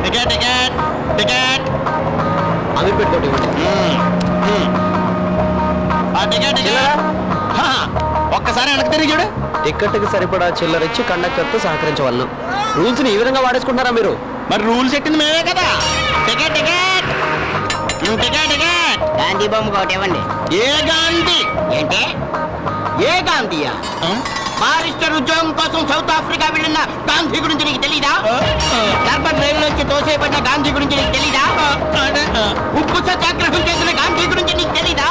Ticket ticket ticket అవి పెట్టుకోండి. Ticket ticket ఒక్కసారి వెనక్కి తిరిగి చూడు. టికెట్కి సరిపడా చిల్లరిచ్చి కండక్టర్తో సహకరించవలను. రూల్స్ ని ఈ విధంగా వాడేసుకుంటారా మీరు? మరి రూల్స్ పెట్టింది మేమే కదా. Ticket ticket ticket ticket Gandhi బొమ్మ ఒకటి ఇవ్వండి. ఏ గాంధీ? ఏంటి ఏ గాంధీయా? బారిస్టర్ ఉద్యోగం కోసం సౌత్ ఆఫ్రికా వెళ్ళిన గాంధీ గురించి నీకు తెలీదా? డర్బన్ రైలులోంచి తోసేయబడిన గాంధీ గురించి నీకు తెలీదా? ఉప్పు సత్యాగ్రహం చేసిన గాంధీ గురించి నీకు తెలీదా?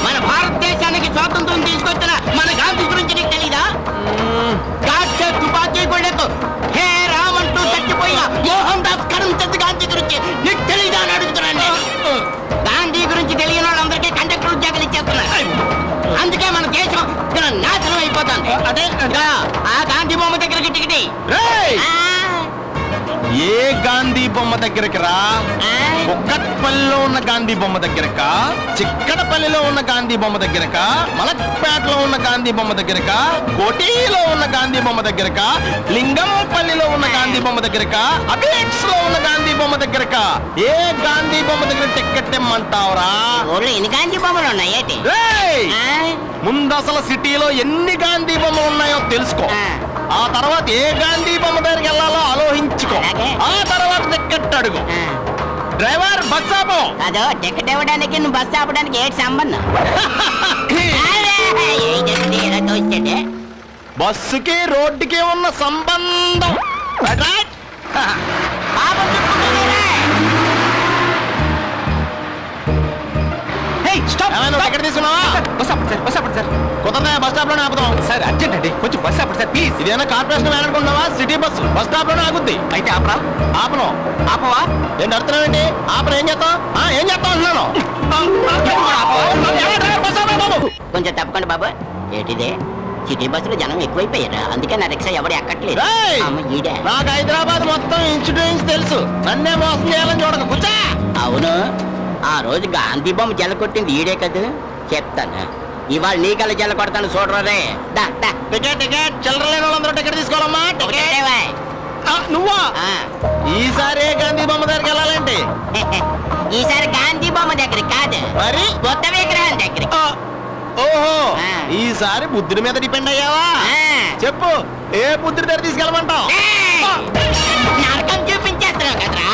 మన భారతదేశానికి స్వాతంత్రం తీసుకొచ్చిన మన గాంధీ గురించి నీకు తెలీదా? గాడ్సే తుపాకీ గుళ్ళకు హే రామ్ అంటూ చచ్చిపోయిన మోహన్ దాస్ కరమ్చంద్ గాంధీ గురించి నీకు తెలీదా అని అడుగుతున్నాను. గాంధీ గురించి తెలియని వాళ్ళందరికీ కండక్టర్ ఉద్యోగాలు ఇచ్చేస్తున్నారు. అందుకే మన దేశం నాశనం అయిపోతుంది. అదే ఆ గాంధీ బొమ్మ దగ్గరికి టికెట్. ఏ గాంధీ బొమ్మ దగ్గరికి రా? కుక్కట్పల్లిలో ఉన్న గాంధీ బొమ్మ దగ్గరక, చిక్కడపల్లిలో ఉన్న గాంధీ బొమ్మ దగ్గరక, మలక్పేటలో ఉన్న గాంధీ బొమ్మ దగ్గరక, కోటిలో ఉన్న గాంధీ బొమ్మ దగ్గరక, లింగంపల్లిలో ఉన్న గాంధీ బొమ్మ దగ్గరక, అబిక్స్ లో ఉన్న గాంధీ బొమ్మ దగ్గరక ఏ గాంధీ బొమ్మ దగ్గర టికెట్ ఇమ్మంటావురా? ఎన్ని గాంధీ బొమ్మలు ఉన్నాయి? ముందు అసలు సిటీలో ఎన్ని గాంధీ బొమ్మలు ఉన్నాయో తెలుసుకో. ఆ తర్వాత ఏ గాంధీ బొమ్మ దగ్గరికి వెళ్ళాలో ఆలోచించుకో. ఆ తర్వాత టికెట్ అడుగు. డ్రైవర్ బస్ ఆపు. అదో టికెట్ ఇవ్వడానికి నువ్వు బస్సు ఆపడానికి ఏంటి సంబంధం? బస్సుకి రోడ్డుకి ఉన్న సంబంధం. ఎక్కడ తీసుకున్నావా? కుదరదా? బస్ స్టాప్ లోనే ఆపుదాం. సార్ అర్జెంట్ అండి, కొంచెం బస్ ఆపండి సార్ ప్లీజ్. ఇదేనా కార్పొరేషన్ వ్యాన్ అనుకుంటున్నావా? సిటీ బస్సు బస్ స్టాప్ లోనే ఆగుద్ది. అయితే ఆపరా? ఆపను. ఆపవా? ఏంటి అర్థం ఏంటి? ఆపను. ఏం చేస్తాం? ఏం చేస్తాం అంటున్నాను. కొంచెం తప్పకుండా బాబు. ఏంటిదే సిటీ బస్సులో జనం ఎక్కువైపోయారు, అందుకే నా రిక్షా ఎవరు ఎక్కట్లేదు. నాకు హైదరాబాద్ మొత్తం ఇన్సూరెన్స్ తెలుసు. నన్నే మోసం చేయాలని చూడక కూర్చా. అవును, ఆ రోజు గాంధీ బొమ్మ జల కొట్టింది ఈడే కదా. చెప్తాను ఇవాళ నీకల జల కొడతాను చూడరే. టికెట్ టికెట్ చిల్లర లేని వాళ్ళందరూ టికెట్ తీసుకోవాలమ్మా. నువ్వా? ఈసారి ఏ గాంధీ బొమ్మ దగ్గరికి వెళ్ళాలంటే? ఈసారి గాంధీ బొమ్మ దగ్గర కాదు, మరి కొత్త విగ్రహం దగ్గర. ఓహో, ఈసారి బుద్ధుడి మీద డిపెండ్ అయ్యావా? చెప్పు, ఏ బుద్ధుడి దగ్గర తీసుకెళ్ళమంటావు? నరకం చూపించేస్తున్నావు కదరా,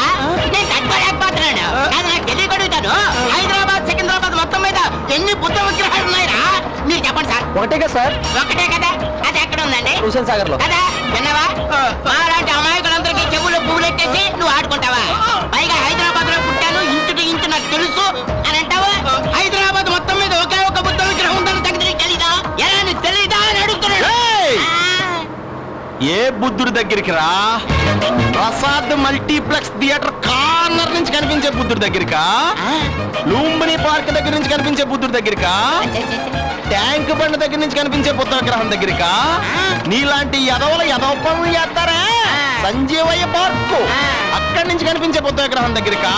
నేను తట్టుకోలేకపోతున్నాను. అది నాకు తెలియగలుగుతాను. హైదరాబాద్ సికింద్రాబాద్ మొత్తం మీద ఎన్ని బుద్ధ విగ్రహాలు ఉన్నాయిరా? మీరు చెప్పండి సార్. ఒకటే కదా సార్? ఒకటే కదా. అది ఎక్కడ ఉందండి? హుసేన్ సాగర్ లో కదా. విన్నావా? అలాంటి అమాయకులందరికీ చెవులు పువ్వులు ఎట్టేసి నువ్వు ఆడుకుంటావా? పైగా హైదరాబాద్ లో పుట్టాను, ఇంచుటి ఇంచు నాకు తెలుసు అని అంటావా? హైదరాబాద్ మొత్తం మీద ఒకే ఒక బుద్ధ విగ్రహం ఉందని సంగతి తెలీదా? ఎలా నీకు తెలీదా అని అడుగుతున్నాడు. ఏ బుద్ధుడి దగ్గరికి రా? ప్రసాద్ మల్టీప్లెక్స్ థియేటర్ కార్నర్ నుంచి కనిపించే బుద్ధుడి దగ్గరికా? లూంబిని పార్క్ దగ్గర నుంచి కనిపించే బుద్ధుడి దగ్గరికా? ట్యాంక్ బండ్ దగ్గర నుంచి కనిపించే బుద్ధ విగ్రహం దగ్గరికా? నీలాంటి ఎదవల ఎదవ పనులు చేస్తారా? సంజీవయ్య పార్క్ అక్కడి నుంచి కనిపించే బుద్ధ విగ్రహం దగ్గరికా?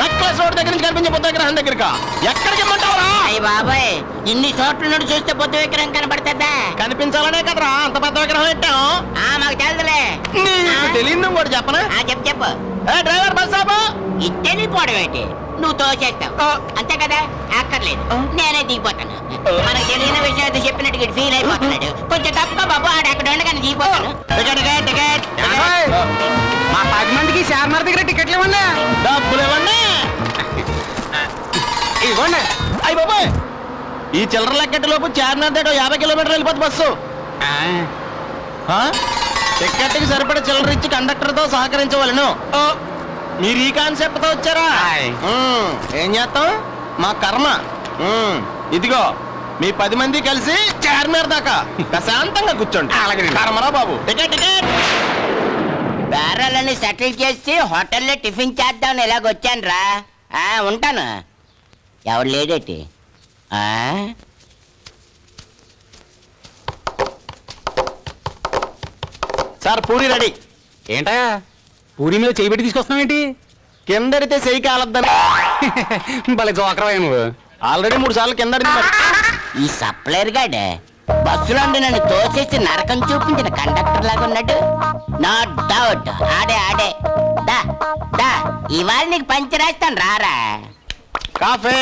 నక్లెస్ రోడ్ దగ్గర నుంచి కనిపించే బుద్ధ విగ్రహం దగ్గరికా? ఎక్కడికి ఇమ్మంటావురా? బాబాయ్, ఇన్ని చోట్ల నుండి చూస్తే బుద్ధ విగ్రహం కనబడుతుందా? కనిపించాలనే కదరా అంత పెద్ద విగ్రహం పెట్టాం. మాకు తెలుదులే. తెలియదు కూడా చెప్పనా? చెప్పు చెప్పు. డ్రైవర్ బస్ ఆపు. ఇద్దరిపోవడం ఏంటి? నువ్వు తోసేస్తావు అంతే కదా. అక్కర్లేదు, నేనే దిగిపోతాను. మనకు తెలియని విషయం అయితే చెప్పినట్టు ఫీల్ అయిపోతున్నాడు. కొంచెం తప్పుగా బాబు, ఆడ అక్కడ ఉండగానే దిగిపోతాను. టికెట్ టికెట్ మా 10 మందికి చార్మినార్ దగ్గర టికెట్లు ఇవ్వండి. డబ్బులు ఇవ్వండి. ఇవ్వండి. అయ్యి బాబాయ్, ఈ చిల్లర లెక్కటి లోపు చార్మినార్ దగ్గర 50 కిలోమీటర్లు వెళ్ళిపోతుంది బస్సు. టికెట్కి సరిపడే చిల్లర ఇచ్చి కండక్టర్ తో సహకరించవలను. మీరు ఈ కాన్సెప్ట్ తో వచ్చారా? ఏం చేస్తాం? మా కర్మ. ఇదిగో మీ 10 మంది కలిసి చార్మినార్ దాకా ప్రశాంతంగా కూర్చోండి. కర్మరా బాబు. టికెట్ టికెట్ బేరాలన్నీ సెటిల్ చేసి హోటల్లో టిఫిన్ చేద్దామని ఇలాగొచ్చాను రా. ఉంటాను. ఎవరు లేడేటి? Sir puri ready. ఏంటా పూరి మీద చేయి పెట్టి తీసుకొస్తున్నావు ఏంటి? కిందడితే చెయ్యి కాలద్దని. భలే జోకరవా నువ్వు. ఆల్రెడీ 3 సార్లు కింద. ఈ సప్లైర్ గాడే బస్సులో నన్ను తోసేసి నరకం చూపించిన కండక్టర్ లాగా ఉన్నాడు. నో డౌట్ ఆడే దా దా ఇవాళ నీకు పంచి రాస్తాను రారా. కాఫీ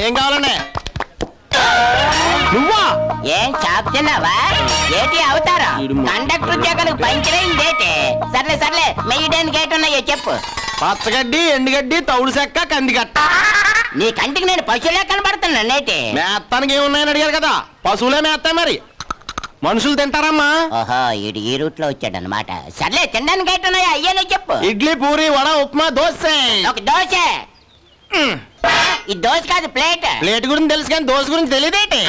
ఏం కావాలండి? నువ్వా? ఏం చాపుతున్నావా? ఏటి అవుతారా? కండక్టర్ ఉద్యోగానికి పంచరైందేటి? సర్లే సర్లే మెయ్యడానికి ఏటున్నాయో చెప్పు. పచ్చగడ్డి, ఎండుగడ్డి, తౌడు చెక్క, కందిగట్ట. నీ కంటికి నేను పశువులే కనబడుతున్నా నేటి. మేత్తానికి ఏమున్నాయని అడిగారు కదా, పశువులే మేస్తాయి మరి. మనుషులు తింటారమ్మా. ఓహో ఇడు ఈ రూట్ లో వచ్చాడనమాట. సర్లే తినడానికి ఏటున్నాయో అయ్యానో చెప్పు. ఇడ్లీ, పూరి, వడ, ఉప్మా, దోశ. ఒక దోశ. ఈ దోశ కాదు ప్లేట్. ప్లేట్ గురించి తెలుసు కానీ దోశ గురించి తెలియదేంటి?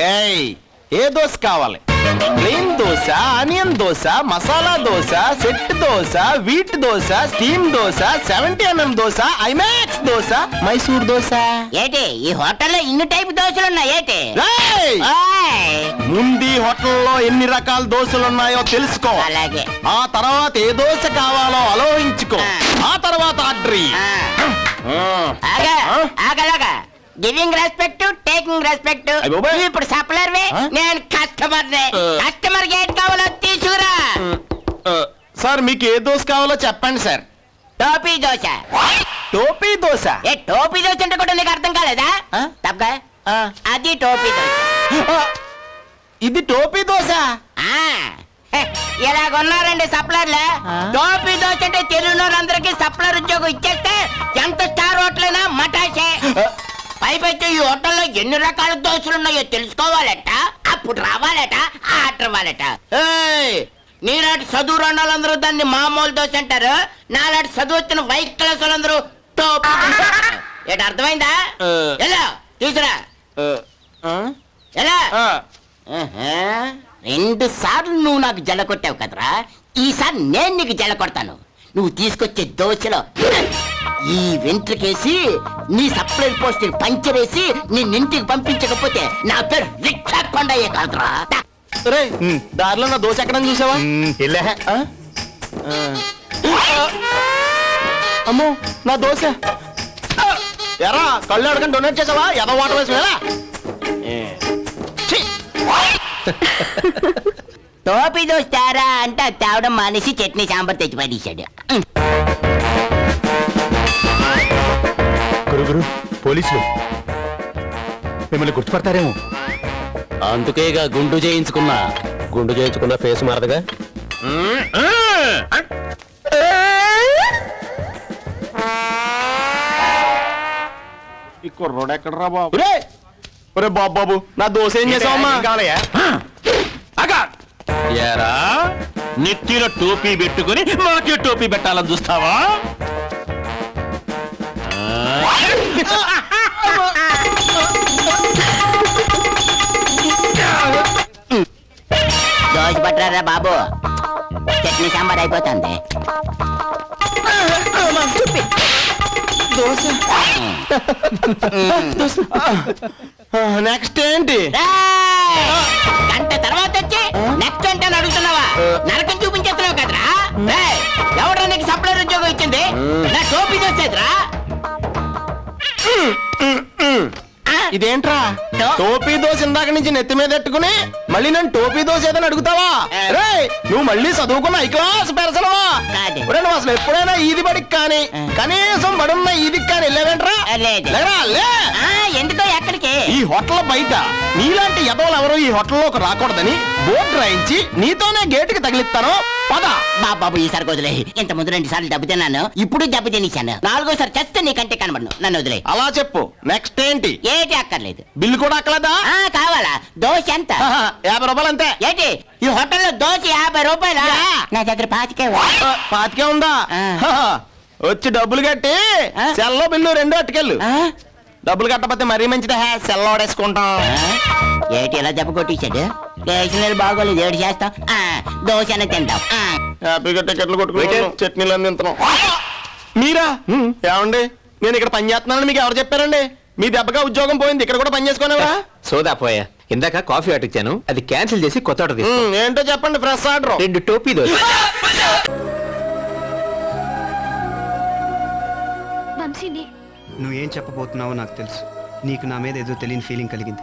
ఏయ్, ఏ దోశ కావాలి? Plain dosa, onion dosa, masala dosa, set dosa, wheat dosa, steam dosa, 70mm dosa, IMAX dosa, Mysore dosa. ఏటి ఈ హోటల్లో ఇన్ని టైప్ దోశలు ఉన్నాయి ఏటి? ఏయ్! ఓయ్! ముందు ఈ హోటల్లో ఎన్ని రకాల దోశలు ఉన్నాయో తెలుసుకో. అలాగే. ఆ తర్వాత ఏ దోశ కావాలో ఆలోచించుకో. ఆ తర్వాత ఆర్డర్ ఇయ్యి. ఆగా ఆ? ఆగలాగా గివింగ్ రెస్పెక్ట్, టేకింగ్ రెస్పెక్ట్. అయ్ బాబోయ్. నువ్వు ఇప్పుడు సప్లర్ నేను కస్టమర్ కస్టమర్ ఏది కావాలో తీసుకురా. సార్ మీకు ఏ దోశ కావాలో చెప్పండి సార్. టోపీ దోశ. టోపీ దోశ. ఏ టోపీ దోశ అంటే కూడా నీకు అర్థం కాలేదా? ఆ? తప్పగా ఆ. అది టోపీ దోశ. ఆ, ఇది టోపీ దోశ. ఆ, హె, ఇలాగున్నారండి సప్లర్లే. టోపీ దోశ అంటే తెలుగునోళ్ళందరికీ సప్లర్ ఉద్యోగం ఇచ్చేస్తే ఎంత స్టార్ హోటలైనా మటాసే. పైపెచ్చు ఈ హోటల్లో ఎన్ని రకాల దోశలు ఉన్నాయో తెలుసుకోవాలట, అప్పుడు రావాలట, ఆర్డర్ ఇవ్వాలట. ఏయ్, నీలాంటి చదువు రెండాలందరూ దాన్ని మామూలు దోశ అంటారు. నాలాంటి చదువు వచ్చిన వైట్ క్లాస్ వాళ్ళందరూ టోపీ దోశ అంటారు. ఏంటి అర్థమైందా? ఎలా తీసురా ఎలా? 2 సార్లు నువ్వు నాకు జల కొట్టావు కదరా, ఈసారి నేను నీకు జల కొడతాను. నువ్వు తీసుకొచ్చే దోశలో ఈ వెంట్రుకేసి నీ సప్లై పోస్ట్ పంచరేసి నిన్నింటికి పంపించకపోతే నా పేరు రిక్షా కొండయ్యే కాదురా. దారిలో నా దోశ ఎక్కడ చూసావా? అమ్మో నా దోశ. ఎరా కళ్ళు అడగని డొనేట్ చేసావా? ఎద వాటర్ వేసి వెళ్ళా. టోపీ దోశ తేరా అంటే అది తేవడం మానేసి చట్నీ సాంబార్ తెచ్చి పడేశాడు. గురు పోలీసులు మిమ్మల్ని గుర్తుపడతారేమో. అందుకేగా గుండు చేయించుకున్న ఫేస్ మారదుగా. ఈ కుర్రోడు ఎక్కడరా బాబు? ఒరే బాబు నా దోశ ఏం చేసావమ్మా? ఏరా నెత్తిలో టోపీ పెట్టుకుని మాకే టోపీ పెట్టాలని చూస్తావా? దోశ పట్టరా బాబు, చట్నీ సాంబార్ అయిపోతుంది. నెక్స్ట్ ఏంటి? గంట తర్వాత వచ్చి నెక్స్ట్ అంటే అడుగుతున్నావా? నరకం చూపించేస్తున్నావు కదరా. ఎవడో నీకు సప్లై ఉద్యోగం ఇచ్చింది? నా టోపీ దోసేదిరా. ఇదేంట్రా టోపీ దోశ ఇందాక నుంచి నెత్తి మీద పెట్టుకుని మళ్ళీ నన్ను టోపీ దోశ ఏదని అడుగుతావా? రేయ్, నువ్వు మళ్ళీ చదువుకున్న ఐ క్లాస్ పెరసనవా? నువ్వు అసలు ఎప్పుడైనా ఈది బడికి కానీ కనీసం బడున్న ఈదికి కానీ వెళ్ళావేంట్రా? లేరా, లే. ఎందుకో ఎక్కడికి? ఈ హోటల్ బయట నీలాంటి ఎదవలు ఎవరు ఈ హోటల్లోకి రాకూడదని బోర్డు రాయించి నీతోనే గేటుకి తగిలిస్తాను. పద బాబు ఈసారి వదిలే. ఇంత ముందు 2 సార్లు దెబ్బ తిన్నాను, ఇప్పుడు దెబ్బ తినేశాను. 4గోసారి చస్తే నీకంటే కనబడను. నన్ను వదిలే. అలా చెప్పు. నెక్స్ట్ ఏంటి? ఏటి అక్కర్లేదు. బిల్లు కూడా అక్కలేదా? కావాలా? దోశ ఎంత? 50 రూపాయలు అంతే. ఏంటి ఈ హోటల్లో దోశ 50 రూపాయలా? నా దగ్గర 25. పాతికే ఉందా? వచ్చి డబ్బులు కట్టి సెల్లో బిల్లు 2 అట్టుకెళ్ళు. డబ్బులు కట్టకపోతే మరీ మంచిదే, సెల్ ఓడేసుకుంటాం. ఏటి ఎలా దెబ్బ కొట్టించాడు? స్టేషనరీ బాగోలేదు, ఏడు చేస్తాం. దోశ అనే తింటాం. హ్యాపీగా టికెట్లు కొట్టుకుంటే చట్నీలు అన్ని తింటున్నాం. మీరా? ఏమండి, నేను ఇక్కడ పని చేస్తున్నానని మీకు ఎవరు చెప్పారండి? మీ దెబ్బగా ఉద్యోగం పోయింది, ఇక్కడ కూడా పని చేసుకునేవా? సోదా పోయా. ఇందాక కాఫీ ఆర్డర్ ఇచ్చాను, అది క్యాన్సిల్ చేసి కొత్త ఆర్డర్ తీసుకో. ఏంటో చెప్పండి. Fresh order. 2 టోపీ దోశ. నువ్వేం చెప్పబోతున్నావో నాకు తెలుసు. నీకు నా మీద ఏదో తెలియని ఫీలింగ్ కలిగింది.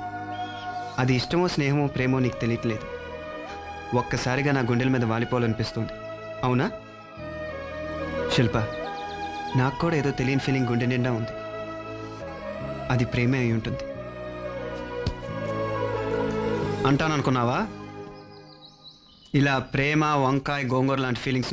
అది ఇష్టమో స్నేహమో ప్రేమో నీకు తెలియట్లేదు. ఒక్కసారిగా నా గుండెల మీద వాలిపోవాలనిపిస్తుంది. అవునా? శిల్ప, నాకు కూడా ఏదో తెలియని ఫీలింగ్ గుండె నిండా ఉంది. అది ప్రేమే అయి ఉంటుంది అంటాననుకున్నావా? ఇలా ప్రేమ, వంకాయ, గోంగూర లాంటి ఫీలింగ్స్